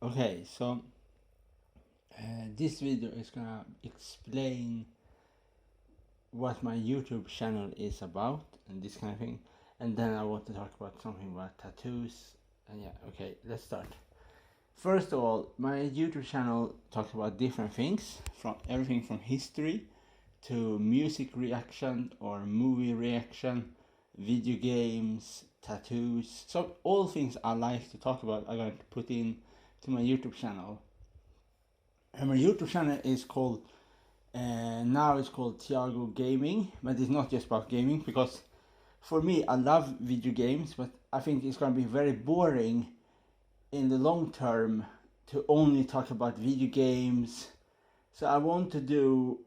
Okay, so this video is gonna explain what my YouTube channel is about and this kind of thing, and then I want to talk about something about tattoos. And yeah, okay, let's start. First of all, my YouTube channel talks about different things, from everything from history to music reaction or movie reaction, video games, tattoos. So all things I like to talk about, I'm going to put in to my YouTube channel. And my YouTube channel is called now it's called Tiago Gaming, but it's not just about gaming, because for me I love video games, but I think it's going to be very boring in the long term to only talk about video games. So I want to do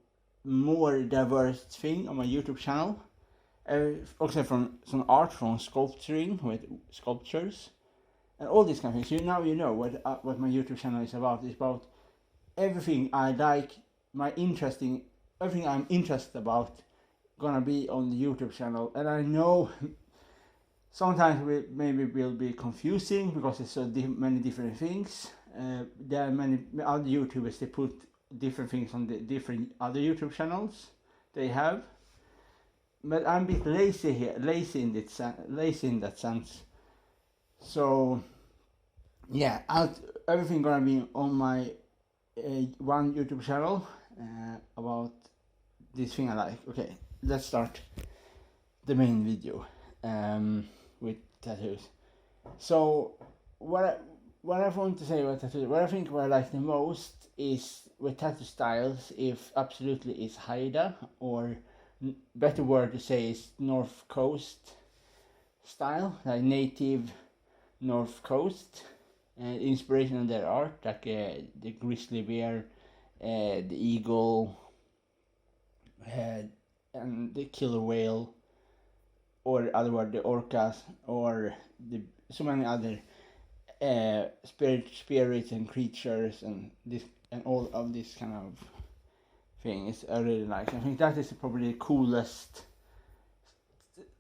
more diverse thing on my YouTube channel. Also from some art, from sculpturing with sculptures and all these kind of things. You know what my YouTube channel is about. It's about everything I like, everything I'm interested about, gonna be on the YouTube channel. And I know sometimes maybe will be confusing because there's so many different things. There are many other YouTubers, they put different things on the different other YouTube channels they have. But I'm a bit lazy here, lazy in that sense. So yeah, everything gonna be on my one YouTube channel about this thing I like. Okay, let's start the main video with tattoos. So what I want to say about tattoos, what I like the most is with tattoo styles, if absolutely, is Haida, or better word to say is North Coast style, like native North Coast. Inspiration of their art, like the grizzly bear, the eagle, and the killer whale, or other word, the orcas, or so many other spirits and creatures, and this and all of this kind of things I really like. I think that is probably the coolest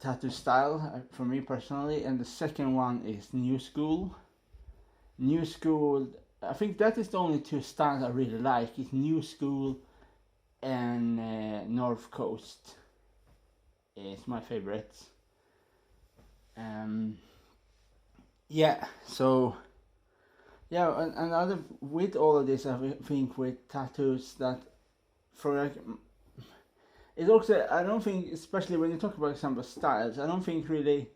tattoo style for me personally. And the second one is New School. New School, I think that is the only two styles I really like. It's New School and North Coast. It's my favorites. Yeah, so yeah, and other with all of this, I think with tattoos that for like, it's also, I don't think, especially when you talk about example styles, I don't think really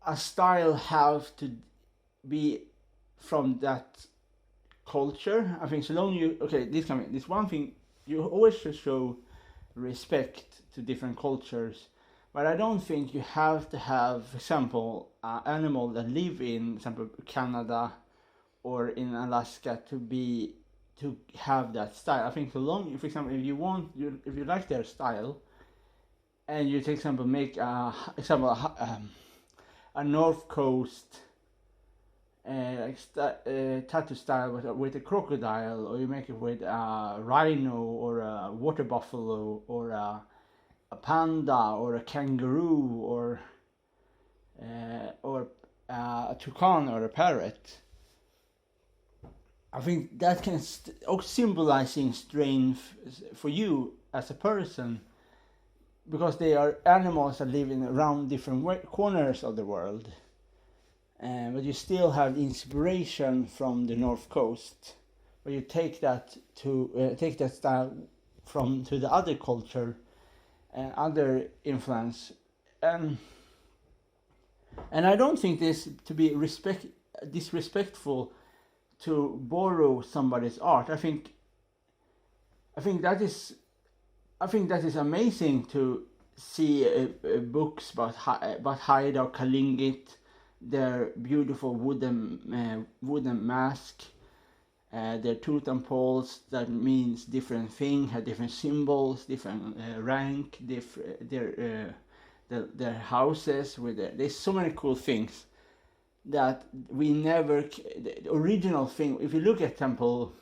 a style have to be from that culture. I think so long you, okay, this one thing, you always should show respect to different cultures, but I don't think you have to have, for example, an animal that live in, for example, Canada or in Alaska to have that style. I think so long, for example, if you like their style, and you, for example, make a North Coast tattoo style with a crocodile, or you make it with a rhino or a water buffalo or a panda or a kangaroo or a toucan or a parrot. I think that can symbolizing strength for you as a person, because they are animals that live in around different corners of the world. But you still have inspiration from the North Coast, but you take that style from to the other culture and other influence, and I don't think this to be disrespectful to borrow somebody's art. I think that is amazing to see books about Haida or Kalingit, their beautiful wooden mask, their totem poles that means different thing, have different symbols, different rank, their houses with there's so many cool things that we never, the original thing. If you look at temple,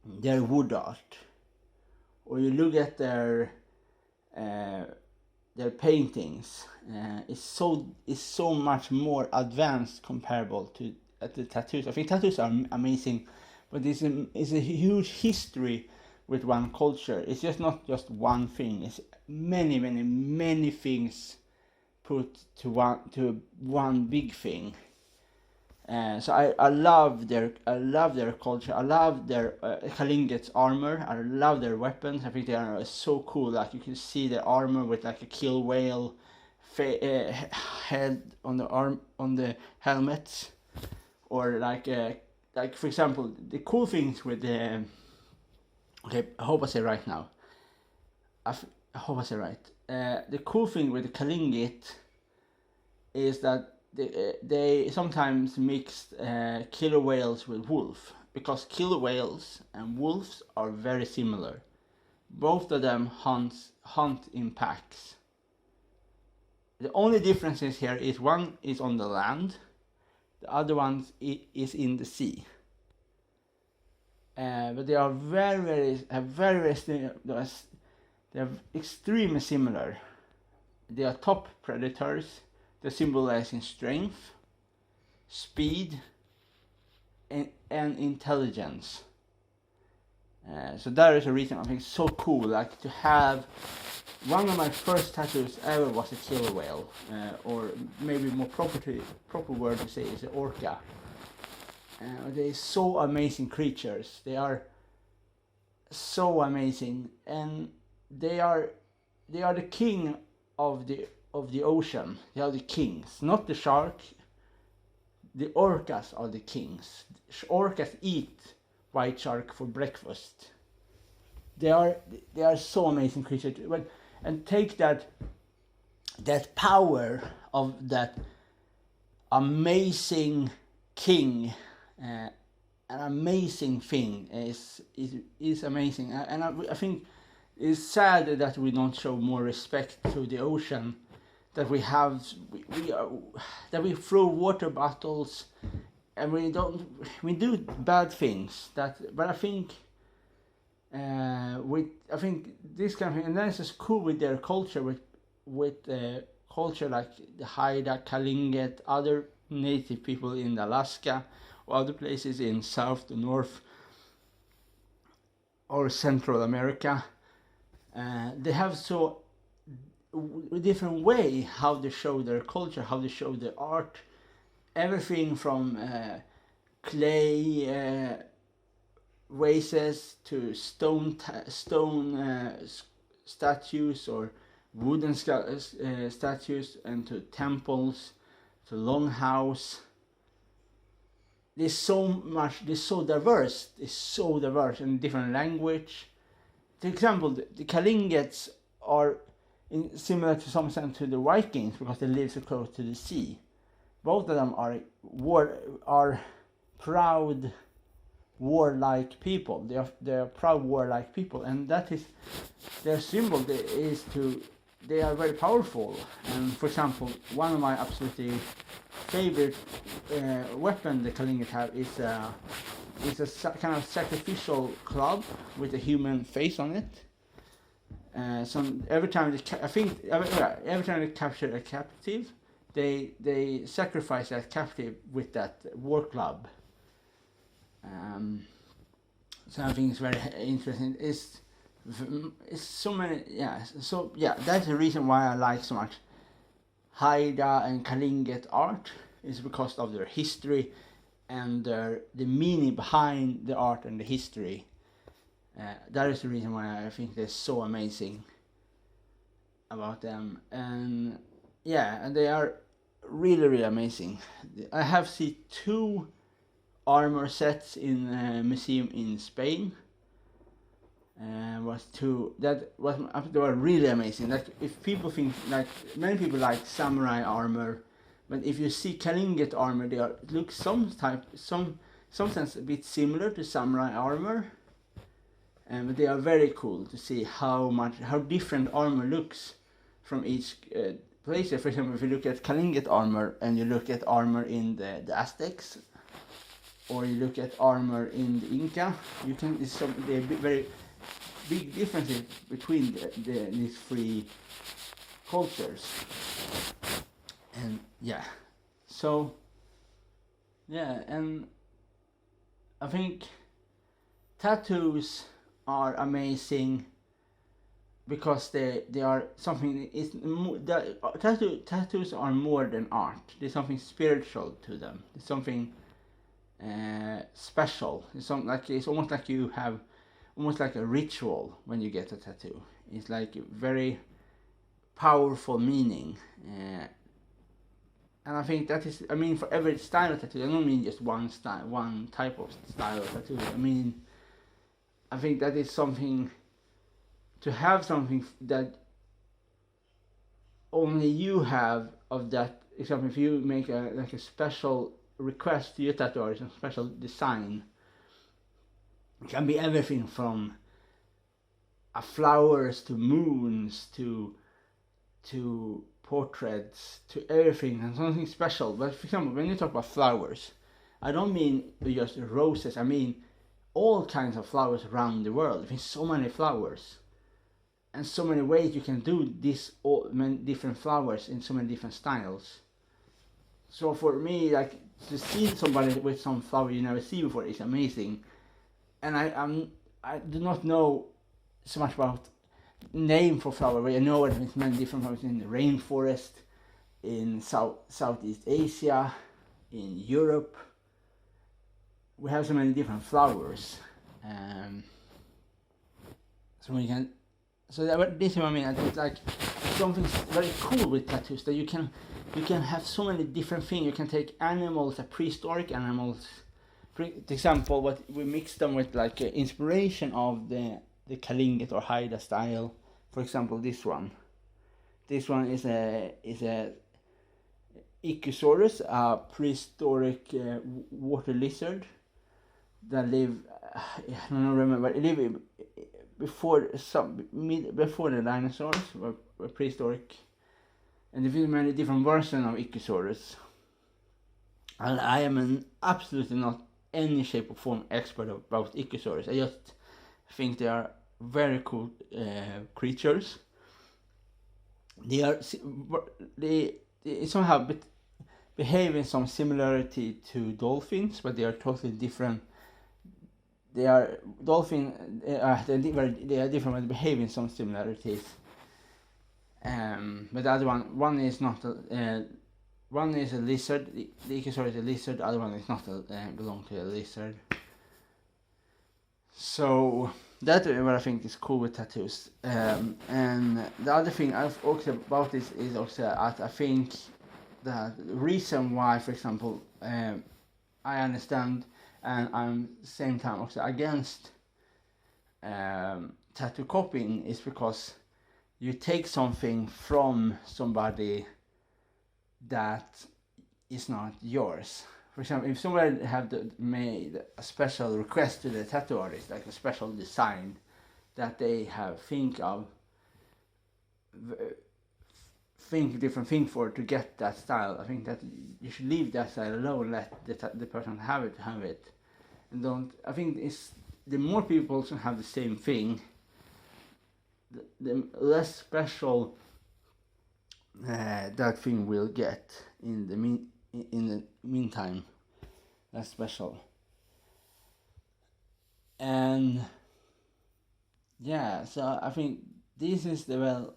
their wood art, or you look at their paintings, is so much more advanced comparable to at the tattoos. I think tattoos are amazing, but it's a huge history with one culture. It's just not just one thing. It's many things put to one big thing. So I love their culture. I love their Kalinget's armor. I love their weapons. I think they are so cool. Like you can see the armor with like a kill whale head on the helmets, or like for example the cool things with the. Okay, I hope I say right now. I hope I say right. The cool thing with the Kalinget is that they sometimes mix killer whales with wolf, because killer whales and wolves are very similar. Both of them hunt in packs. The only difference here is one is on the land, the other one is in the sea. But they are very they're extremely similar. They are top predators. They're symbolizing strength, speed, and intelligence. So that is a reason I think it's so cool. Like to have one of my first tattoos ever was a killer whale, or maybe more proper word to say is an orca. They're so amazing creatures. They are so amazing, and they are the king of the ocean. They are the kings, not the shark. The orcas are the kings. Orcas eat white shark for breakfast. They are so amazing creatures. And take that power of that amazing king. An amazing thing is amazing, and I think it's sad that we don't show more respect to the ocean. That we throw water bottles, and we do bad things. But I think this kind of thing, and then it's just cool with their culture, with culture like the Haida, Kalinget, other native people in Alaska, or other places in South to North or Central America. They have so a different way how they show their culture, how they show their art. Everything from clay vases to stone statues, or wooden statues, and to temples, to longhouse. There's so diverse. It's so diverse, in different language. For example, the Kalingets are similar to some extent to the Vikings because they live so close to the sea. Both of them are proud, warlike people. They are proud, warlike people, and that is their symbol. They are very powerful. And for example, one of my absolutely favorite weapon the Kalinget have is a kind of sacrificial club with a human face on it. So every time they capture a captive, they sacrifice that captive with that war club. So I think it's very interesting. It's so many, that's the reason why I like so much Haida and Kalinget art, is because of their history and the meaning behind the art and the history. That is the reason why I think they're so amazing about them. And they are really, really amazing. I have seen 2 armor sets in a museum in Spain. They were really amazing. Like, if people think, like, many people like samurai armor, but if you see Kalinget armor, they look sometimes a bit similar to samurai armor, but they are very cool to see how different armor looks from each place. For example, if you look at Kalinget armor and you look at armor in the Aztecs, or you look at armor in the Inca, they're very big differences between these 3 cultures. And so Yeah, and I think tattoos are amazing because they are something. Tattoos are more than art. There's something spiritual to them. There's something special. It's almost like you have almost like a ritual when you get a tattoo. It's like very powerful meaning. And I think that is, I mean, for every style of tattoo, I don't mean just one style, one type of style of tattoo. I think that is something, to have something that only you have of that. Example, if you make a special request to your tattoo artist, a special design, it can be everything from flowers to moons to portraits to everything, and something special. But for example, when you talk about flowers, I don't mean just roses. I mean all kinds of flowers around the world. There's so many flowers, and so many ways you can do this. All many different flowers in so many different styles. So for me, like, to see somebody with some flower you never see before is amazing. And I do not know so much about name for flower, but I know there's many different flowers in the rainforest, in Southeast Asia, in Europe. We have so many different flowers, so we can. So this is what I mean. It's like something very cool with tattoos, that you can have so many different things. You can take animals, prehistoric animals. For example, what we mix them with, like inspiration of the Kalinget or Haida style. For example, this one. This one is a Ichthyosaurus, a prehistoric water lizard that live. I don't remember. It lived before the dinosaurs were prehistoric, and there are many different versions of Ichthyosaurus. And I am absolutely not any shape or form expert about Ichthyosaurus. I just think they are very cool creatures. They somehow behave in some similarity to dolphins, but they are totally different. They are they are different, but behave in some similarities. But the other one is not. One is a lizard. The Ichthyosaurus is a lizard. The other one is not belong to a lizard. So that's what I think is cool with tattoos. And the other thing I've also about this is also that I think that the reason why, for example, I understand, and I'm same time also against tattoo copying, is because you take something from somebody that is not yours. For example, if somebody have made a special request to the tattoo artist, like a special design that they have think different thing for to get that style, I think that you should leave that style alone. Let the person have it, and don't. I think it's the more people have the same thing, the less special that thing will get in the meantime. Less special. And yeah, so I think this is the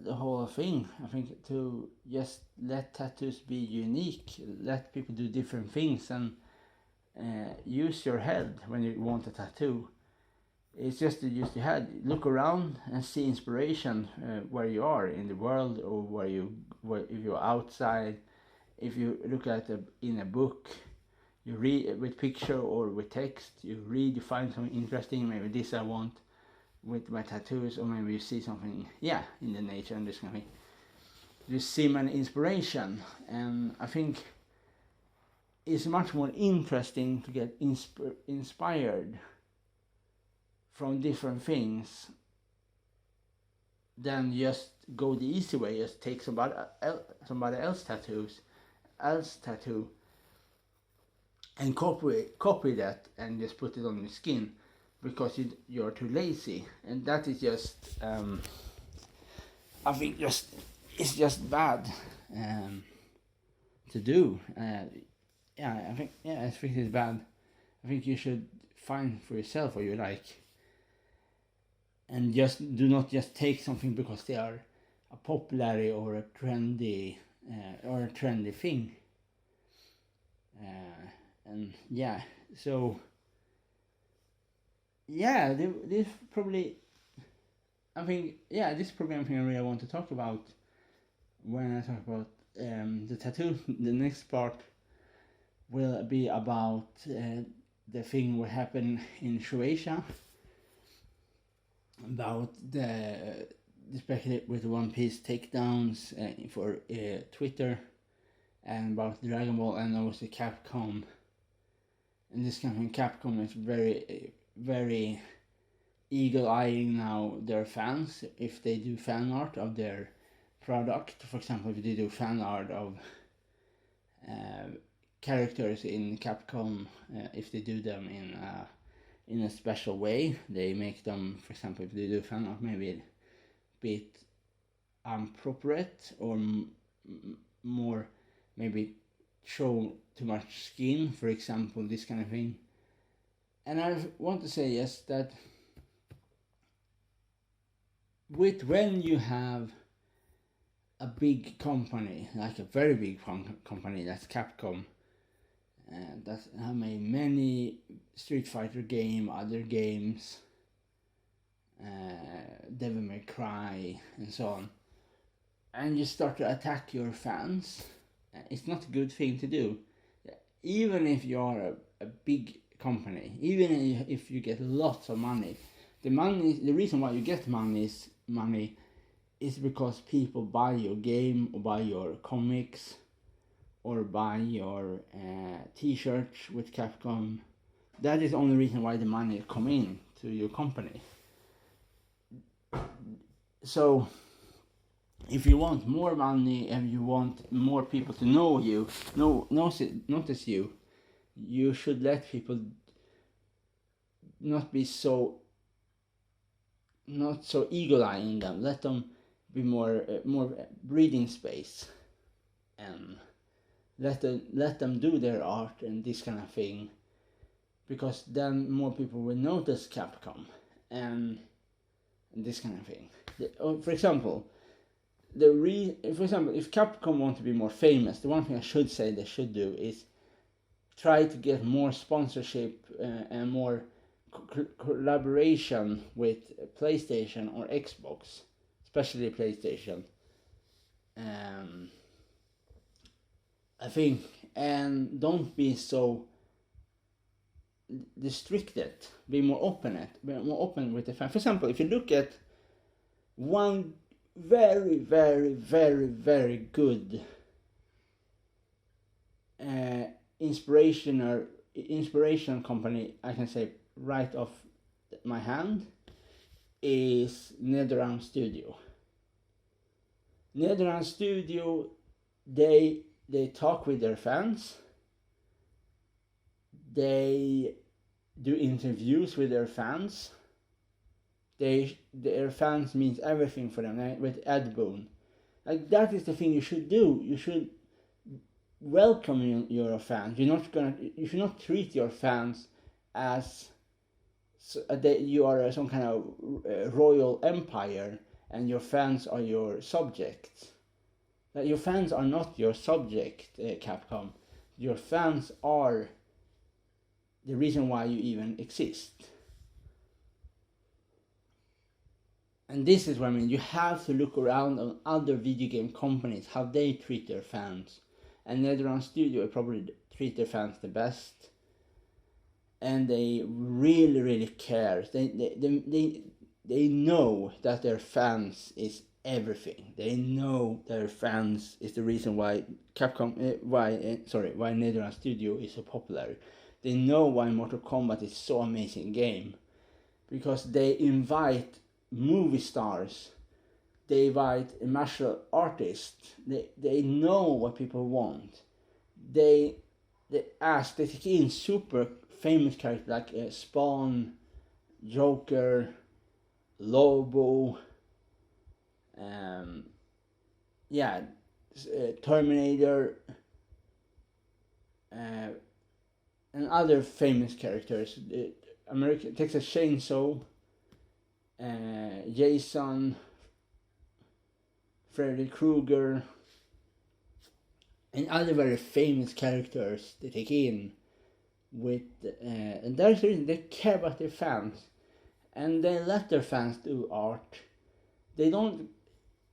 whole thing. I think to just let tattoos be unique, let people do different things, and use your head when you want a tattoo. It's just to use your head, look around and see inspiration where you are in the world, or if you're outside. If you look at in a book, you read with picture or with text, you read, you find something interesting, maybe this I want with my tattoos, or maybe you see something in the nature and this kind of thing. You see an inspiration, and I think it's much more interesting to get inspired from different things than just go the easy way, just take somebody else's tattoo and copy that and just put it on your skin because you're too lazy. And that is just I think it's just bad to do. I think it's bad. I think you should find for yourself what you like, and just do not just take something because they are a popular or a trendy thing. And yeah, so yeah, this probably I think this is probably something I really want to talk about when I talk about the tattoo. The next part will be about the thing what happened in Croatia, about the speculate with One Piece takedowns for Twitter, and about Dragon Ball, and also Capcom. And this kind of thing, Capcom is very eagle-eyeing now their fans if they do fan art of their product. For example, if they do fan art of characters in Capcom, if they do them in a special way, they make them. For example, if they do fan art, maybe a bit appropriate or more, maybe show too much skin, for example, this kind of thing. And I want to say yes that when you have a big company, like a very big company, that's Capcom, that have made many Street Fighter game, other games, Devil May Cry, and so on, and you start to attack your fans, it's not a good thing to do. Even if you are a big company, even if you get lots of money, the reason why you get money is because people buy your game or buy your comics or buy your t-shirts with Capcom. That is the only reason why the money come in to your company. So if you want more money and you want more people to know you, notice you, you should let people not so eagle-eyeing them. Let them be more breathing space, and let them do their art and this kind of thing, because then more people will notice Capcom and this kind of thing. For example, if Capcom want to be more famous, the one thing I should say they should do is try to get more sponsorship and more collaboration with PlayStation or Xbox, especially PlayStation. I think, and don't be so restricted. Be more open with the fan. For example, if you look at one very, very, very, very good inspiration company, I can say right off my hand, is Netherlands Studio. Netherlands Studio, they talk with their fans. They do interviews with their fans. Their fans means everything for them, with Ed Boon. Like, that is the thing you should do. You should welcome your fans. You should not treat your fans as that you are some kind of royal empire and your fans are your subjects. That your fans are not your subject, Capcom. Your fans are the reason why you even exist. And this is what I mean. You have to look around on other video game companies, how they treat their fans. And Netherlands Studio probably treat their fans the best. And they really, really care. They know that their fans is everything. They know their fans is the reason why why Netherlands Studio is so popular. They know why Mortal Kombat is so amazing game, because they invite movie stars, they invite martial artists. They know what people want. They take in super famous characters like Spawn, Joker, Lobo, Terminator, and other famous characters. American Texas Chainsaw, Jason, Freddy Krueger, and other very famous characters they take in with, and that's the reason they care about their fans, and they let their fans do art. They don't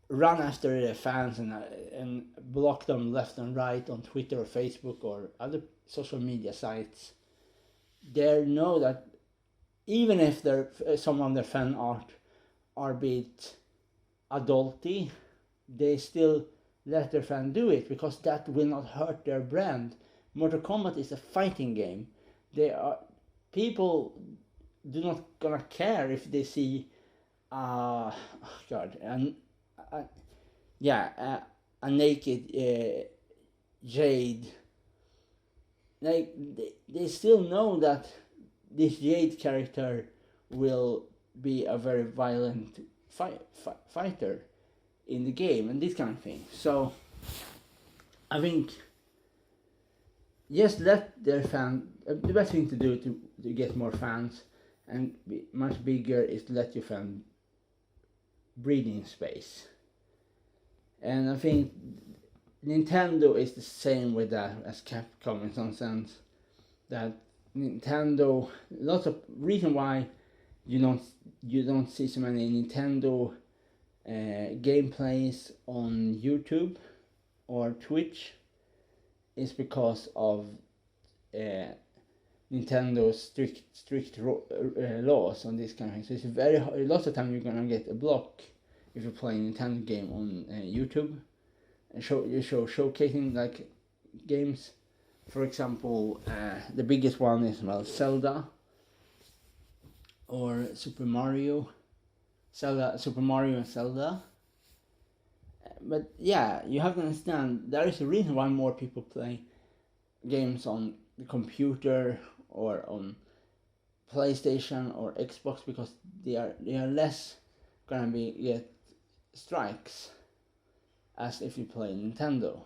run after their fans and block them left and right on Twitter or Facebook or other social media sites. They know that even if some of their fan art are a bit adulty, they still let their fan do it because that will not hurt their brand. Mortal Kombat is a fighting game. People do not gonna care if they see a naked Jade. Like they still know that this Jade character will be a very violent fighter in the game and this kind of thing. So I think just let their fan. The best thing to do to get more fans and be much bigger is to let your fan breathing space. And I think Nintendo is the same with that as Capcom in some sense. That Nintendo, lots of reason why you don't see so many Nintendo gameplays on YouTube or Twitch is because of Nintendo's strict laws on this kind of thing. So it's very hard. Lots of time you're gonna get a block if you play a Nintendo game on YouTube and showcasing like games. For example, the biggest one is Zelda or Super Mario and Zelda. But yeah, you have to understand there is a reason why more people play games on the computer or on PlayStation or Xbox, because they are less gonna get strikes as if you play Nintendo.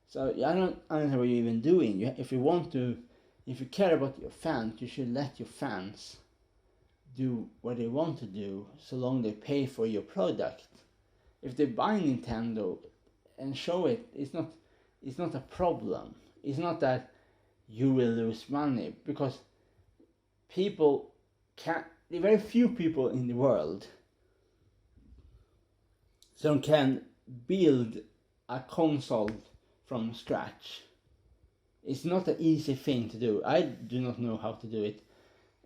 So I don't understand what you're even doing. If you care about your fans, you should let your fans do what they want to do, so long they pay for your product. If they buy Nintendo and show it, it's not a problem. It's not that you will lose money, because very few people in the world can build a console from scratch. It's not an easy thing to do. I do not know how to do it.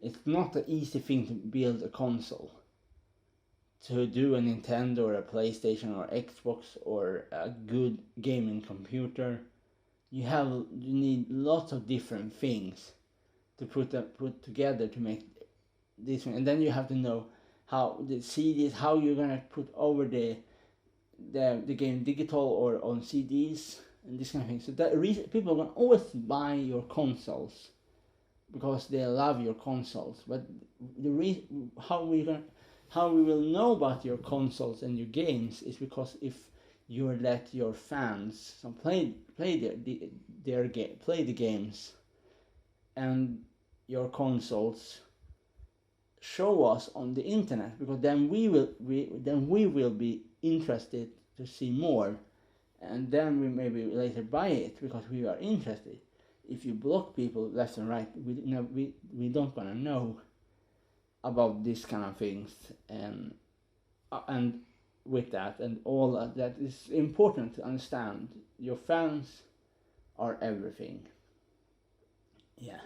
It's not an easy thing to build a console. To do a Nintendo or a PlayStation or Xbox or a good gaming computer, you need lots of different things to put together to make this one. And then you have to know how the CDs, how you're gonna put over the game digital or on CDs and this kind of thing. So that people are gonna always buy your consoles because they love your consoles. But how we will know about your consoles and your games is because if you let your fans play the games and your consoles show us on the internet, because then we will be interested to see more, and then we maybe later buy it because we are interested. If you block people left and right, we don't gonna know about these kind of things, and with that and all that is important to understand. Your fans are everything. Yeah.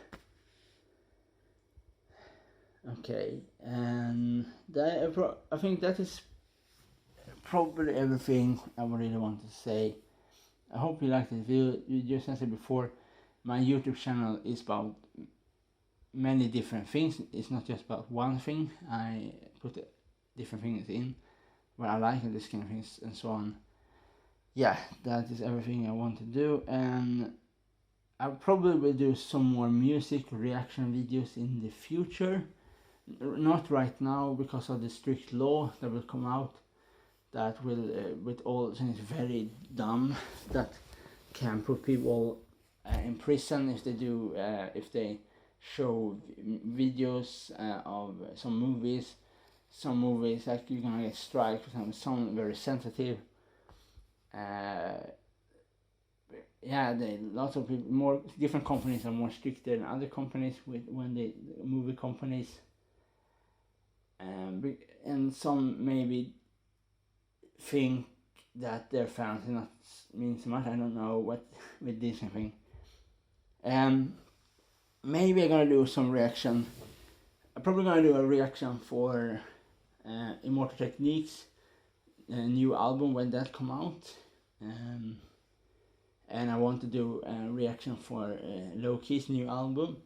Okay, and I think that is probably everything I really want to say. I hope you liked this video. Just as I said before, my YouTube channel is about many different things. It's not just about one thing. I put different things in what I like and this kind of things and so on. Yeah, that is everything I want to do, and I probably will do some more music reaction videos in the future. Not right now because of the strict law that will come out. That will, with all things very dumb, that can put people in prison if they do if they show videos of some movies like you're gonna get strikes for some very sensitive. Lots of people, more different companies are more stricter than other companies when they movie companies, and some maybe think that their fans do not mean so much. I don't know what with this thing. Maybe I'm gonna do some reaction. I'm probably gonna do a reaction for Immortal Techniques new album when that come out. And I want to do a reaction for Low-Key's new album.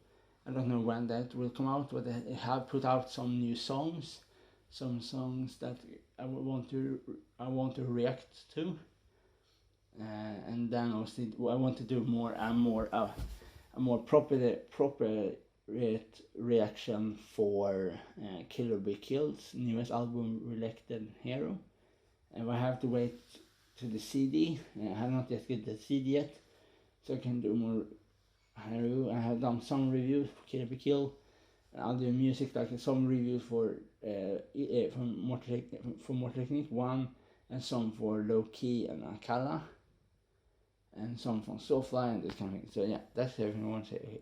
I don't know when that will come out, but they have put out some new songs, some songs that I want to react to, and then also I want to do a more proper reaction for Kill or Be Killed's newest album, Reelected Hero, and I have to wait to the CD. I have not yet get the CD yet, so I can do more review. I have done some reviews for Kill or Be Killed. I'll do music, like some reviews for Mortal Technique 1, and some for Low-Key and Akala, and some from Soulfly and this kind of thing. So yeah, that's everything I want to say